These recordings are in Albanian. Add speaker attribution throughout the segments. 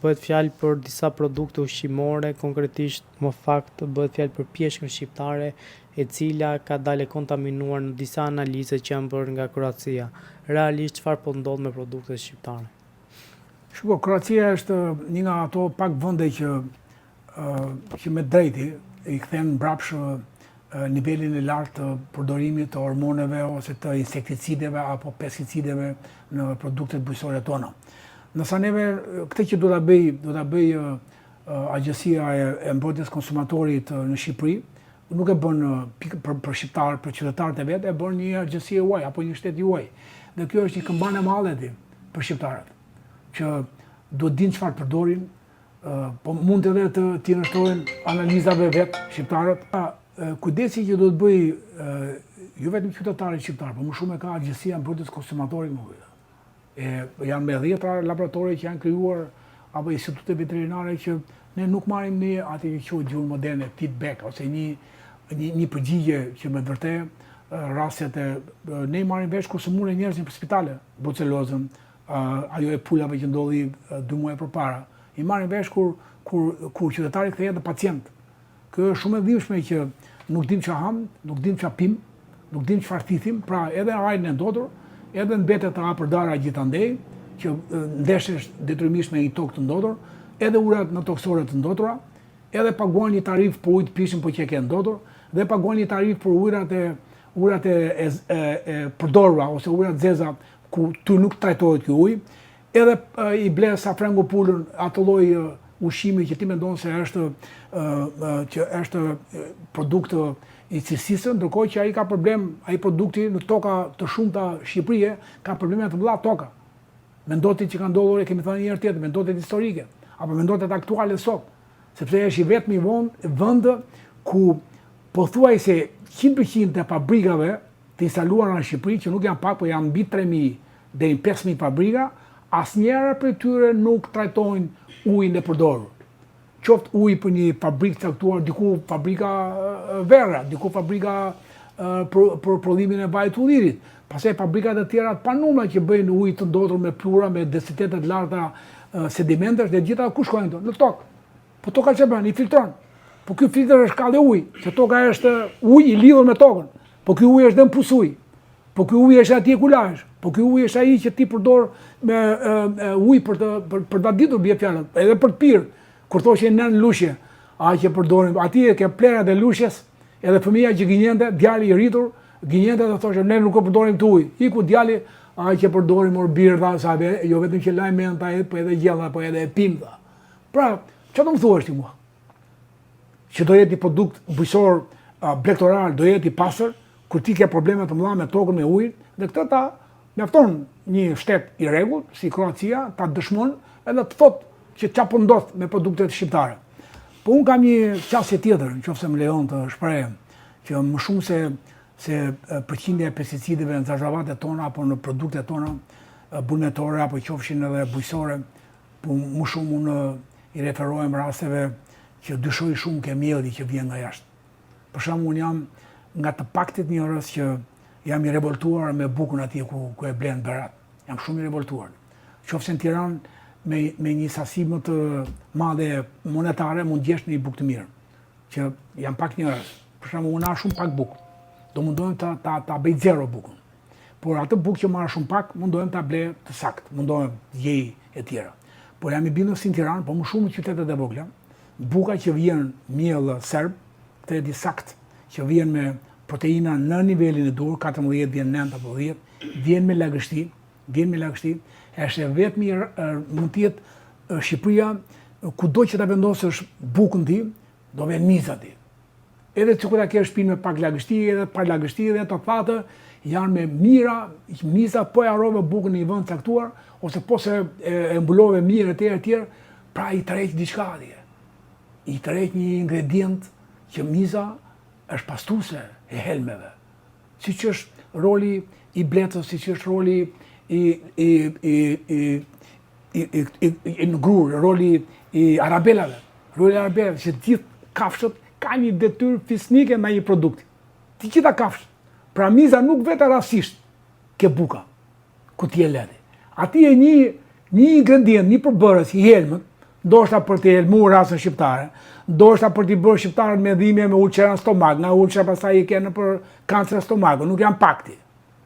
Speaker 1: Bëhet fjalë për disa produkte ushqimore, konkretisht më fakt bëhet fjalë për pjeshkën shqiptare, e cila ka dalë kontaminuar në disa analize që janë bërë nga Kroacia. Realisht çfarë po ndodh me produktet shqiptare?
Speaker 2: Shiko, Kroacia është një nga ato pak vende që me drejti i kthen mbrapsht nivelin e lartë të përdorimit të hormoneve ose të insekticideve apo pesticideve në produktet bujqësore tona. Nësa neve këtë që do ta bëj Agjësia e Mbrojtjes Konsumatorit në Shqipëri, nuk e bën për shqiptarët, për qytetarët e vet, e bën një agjësi e huaj apo një shtet i huaj. Dhe kjo është një këmbane e madhe për shqiptarët, që duhet dinë çfarë përdorin, po mund edhe të tinështohen analizave vet shqiptarët. Kujdesi që do të bëj jo vetëm qytetarët shqiptarë, por më shumë e ka Agjësia e Mbrojtjes Konsumatorit më vjen. Janë me 10 laboratorë që janë krijuar apo institute veterinare që ne nuk marrim ne atë që quhet gjuhën moderne feedback ose një përgjigje që me vërtet rastet ne marrim vesh kur sëmurën njerëzit për spitale, brucelozën, ajo e pulave që ndodhi 2 muaj përpara. I marrim vesh kur qytetari kthehet në pacient. Kjo është shumë e dhimbshme që nuk dim çfarë ham, nuk dim çfarë pim, nuk dim çfarë thithim, pra edhe ajrin e ndotur, edhe mbetet të hapërdara gjithandej, që ndeshesh detyrimisht me një tokë të ndotur, edhe urat në toksore të ndotura, edhe paguan një tarif për ujë të pishëm për që ke ndotur, dhe paguan një tarif për urat e përdorura ose urat zeza ku ty nuk trajtohet ky ujë, edhe i ble sa frengo pulën atë lloj ushqimi që ti mendon se është produkt i cilësisë, ndërkohë që ai ka problem, ai produkti në toka të shumta shqipërie ka probleme të mëdha toka. Mendotit që ka ndodhur, kemi thënë një herë tjetër, mendotit historike, apo mendotit aktuale sot, sepse është i vetmi vend ku pothuajse 100% të fabrikave të instaluara në Shqipëri, që nuk janë pak, por janë mbi 3.000 deri 5.000 fabrika, asnjëra prej tyre nuk trajtojnë ujin e përdorur. Qoftë ujë për një fabrikë caktuar, diku fabrika verra, diku fabrika për prodhimin e vajit të ullirit. Pastaj fabrikat e tjera të panumra që bëjnë ujë të ndotur me plura, me densitete të larta sedimentesh, dhe gjitha ku shkojnë këto? Në tokë. Po toka çfarë bën? I filtron. Po ky filtr është kallë ujë, se toka është ujë i lidhur me tokën. Po ky ujë është dëm pusuj. Po ky ujë është atje ku lahesh. Po ky ujë është ai që ti përdor me ujë për ta ditur bie fjalën, edhe për të pirë. Kur thoshe nën lushje, ai që përdorin, atje ke plerat e lushjes, edhe fëmia që gënjente, djali i rritur, gënjente dhe thoshte ne nuk e përdorim këtë ujë. Iku djali, ai që përdorim birra, sa jo vetëm që lajm menta, po edhe gjella, po edhe pimta. Pra, çfarë do më thuash ti mua? Që do jetë një produkt bujqësor blegtoral, do jetë i pastër, kur ti ke probleme të mëdha me tokën, me ujin, dhe këtë ta mjafton një shtet i rregullt, si Kroacia, ta dëshmon edhe të thotë që çfarë po ndodh me produktet shqiptare. Po unë kam një qasje tjetër, nëse më lejon të shprehem, që më shumë se përqindja e pesticideve në zahëravatet tona apo në produktet tona bulnetore apo qofshin edhe bujqësore, po më shumë unë i referohem rasteve që dyshoj shumë ke mielli që vjen nga jashtë. Për shembull, unë jam nga të paktit njerëz që jam i revoltuar me bukën atje ku e blen berat. Jam shumë i revoltuar. Qofse në Tiranë me një sasi më të madhe monetare mund gjesh një bukë të mirë, që jam pak njerëz. Për shembull, unë ha shumë pak bukë. Do mundohem ta bëj zero bukën. Por atë bukë që marr shumë pak, mundohem ta blej të saktë, mundohem gjej e tjera. Por jam i bindur si në Tiranë, po më shumë në qytetet e vogla, buka që vjen miell serb, këtë di saktë, që vjen me proteina në nivelin e dur, 14 vjen 9 apo 10, vjen me lagështi, është vetëm mund të jetë Shqipëria, kudo që ta vendosësh bukën ti, do vjen miza ti. Edhe sikur ta kesh shtëpinë me pak lagështi, edhe pa lagështi, edhe të thatë janë me mira, miza po e harrove bukën në një vend caktuar, ose po se e mbulove mirë etj, pra i tërheq diçka atje. I tërheq një ingredient që miza është pastruese e helmeve. Siç është roli i bletës, siç është roli i ngrur, roli i arabelave. Roli i arabelave, që gjithë kafshët ka një detyrë fisnike ndaj një produkti. Të gjitha kafshët. Pra miza nuk vetë rastësisht ke buka, ku ti e lëri. Ati e një ingredient, një përbërës i helmët, ndoshta për të helmuar rasën shqiptare, ndoshta për t'i bërë shqiptarët me dhimbje me ulçera në stomak, nga ulçera pastaj i kanë për kancer stomaku, nuk janë pakti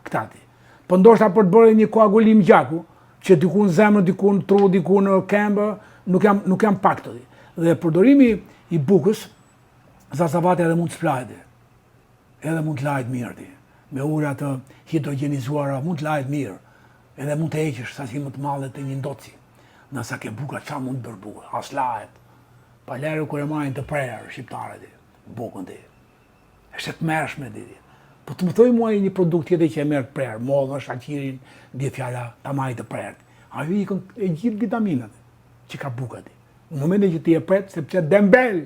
Speaker 2: këtati. Po ndoshta për të bërë një koagulim gjaku, që diku në zemër, diku në tru, diku në këmbë, nuk janë pakti. Dhe përdorimi i bukës, zasavati edhe mund të splajti, edhe mund të lajt mirë, me ura të hidrogenizuara mund të lajt mirë, edhe mund të heqësh sasi më të madhe të një ndoci. Nësa ke buka, qa mund të bërë buka? As lajt. Pa lerë kër e majnë të prerë, shqiptarët, bukën të. Eshte të mërshme, po të më thoi mua një produkt tjetër që e merë të prerë, modhë, shaqirin, dje fjalla, ta majtë të prerë. Ajo i e gjithë vitaminat që ka buka ti. Në momentin që ti e pretë, sepse dembel,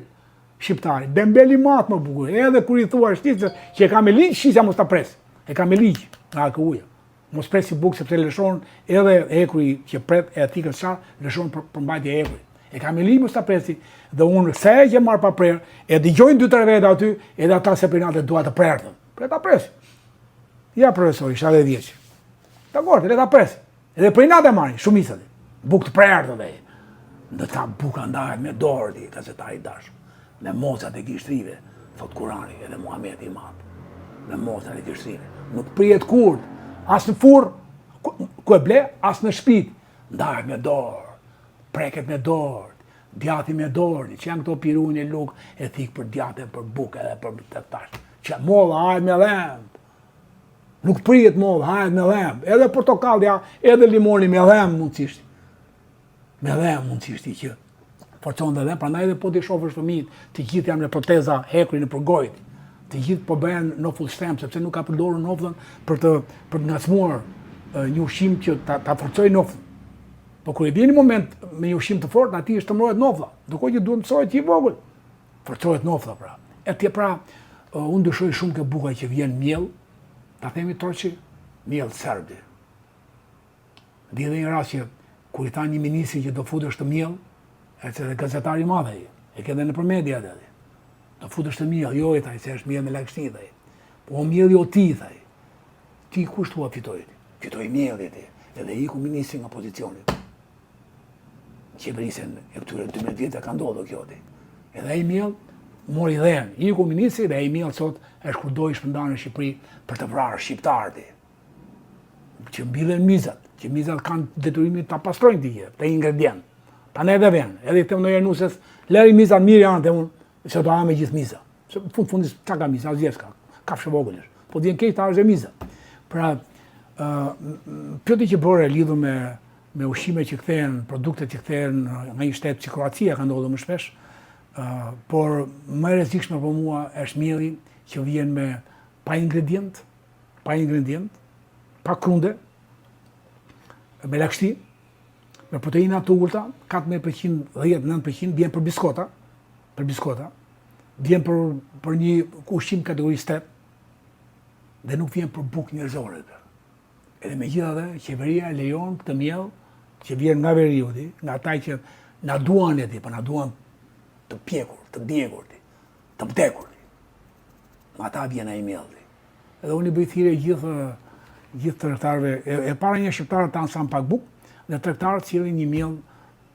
Speaker 2: shqiptari, dembel i matë më bukur, edhe kur i thua shtisë, që e ka me ligjë, shisja mos ta presë, e ka me ligjë, nga ka uja. Mos presi bukë, sepse lëshon edhe ekuri që pret e atikën qarë, lëshon për mbajtje e ekuri. E ka me ligjë mos ta presi, dhe unë se e që marë pa prerë, e digjojnë 2-3 vete aty, edhe ata se prinate dua të prerëtën. Pre ta presi. Ja, profesori, 70 vjeqë. Dakor, le ta presi. Edhe prinate marri, shumisat. Bukë të prerëtën dhe. Në ta buka ndahet me dorë, di, gazetari dashë. Me mocat e gishtrive, thot Kurani, edhe Muhamedi i Madh. Me mocat e gishtrive. Nuk prijet kurrë, as në furr, ku e ble, as në shtëpi. Ndahet me dorë, preket me dorë, djati me dorë, që janë këto piruni e lukë, e thikë për djate, për bukë edhe për të tash. Që molla, hajt me dhemë. Nuk prijet molla, hajt me dhemë. Edhe portokallja, edhe limoni me dhemë mundësisht. Me dhemë mundësisht që forcon dhe dhemë, prandaj edhe po t'i shofësh fëmijët, të gjithë janë me proteza hekuri në përgojt. Të gjithë po bëhen nofull shtem, sepse nuk ka përdorur noflën për të ngacmuar një ushqim që ta forcojë noflën. Po kur e vjen një moment me një ushqim të fortë, aty shtrëmrohet nofla, ndërkohë që duhet mësohet që i vogël. Forcohet nofla pra. Etj pra, unë dyshoj shumë ke buka që vjen miell, ta themi toçi, miell serbi. Dhe një rast që kur i tha një ministri që do futesh të miell, edhe gazetari i madh ai, e ke edhe nëpër media atë. Do futesh të miell, jo i thaj, se është miell me lagështi, thaj. Po mielli o ti, thaj. Ti kush thua fitoi? Fitoi mielli ti, edhe iku ministri nga pozicioni. Qeverisën e këtyre 12 vjetë ka ndodhur kjo ti. Edhe ai miell mori dhen, iku ministri dhe ai miell sot është kudo i shpërndarë në Shqipëri për të vrarë shqiptarët. Që mbillen mizat, që mizat kanë detyrimin ta pastrojnë ti, të ingredient. Ta ne edhe vjen, edhe i them ndonjëherë nuses, lëri mizat mirë janë te unë. Se do ha me gjithë miza. Se fundis çka ka miza, asgjë s'ka. Kafshë vogël është. Po vjen keq ta është miza. Pra, pyetja që bëre lidhur me ushqime që kthehen, produkte që kthehen nga një shtet si Kroacia ka ndodhur më shpesh, por më e rrezikshme për mua është mielli që vjen me pa ingredient, pa krunde, me lagështi, me proteina të ulta, 14%, 10-9% vjen për biskota, vjen për një ushqim kategori 8 dhe nuk vjen për bukë njerëzore. Edhe megjithatë, qeveria lejon këtë miell që vjen nga veriuti, nga ata që na duan po na duan të pjekur, të djegur, të vdekur. Nga ata vjen ai miell. Edhe unë i bëj thirrje gjithë tregtarëve, e para një shqiptarë tanë sa pak bukë, dhe tregtarët sillin një miell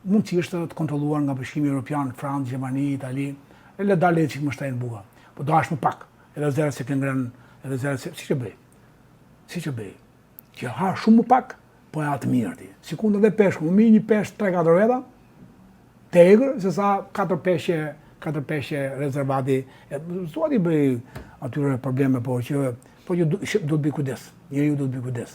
Speaker 2: mundësisht të kontrolluar nga Bashkimi Evropian, Francë, Gjermani, Itali, e le dalë që më shtajnë buka. Po do ashtë më pak, edhe zerë se këngren, edhe zerë se, si që bëj, që ha shumë më pak, po e atë mirë ti. Si kundë dhe peshku, më mirë një peshk 3-4 veta, të egrë, se sa 4 peshke rezervati, zdo ati bëj atyre probleme, po që duhet bëj kujdes, njeri ju duhet bëj kujdes.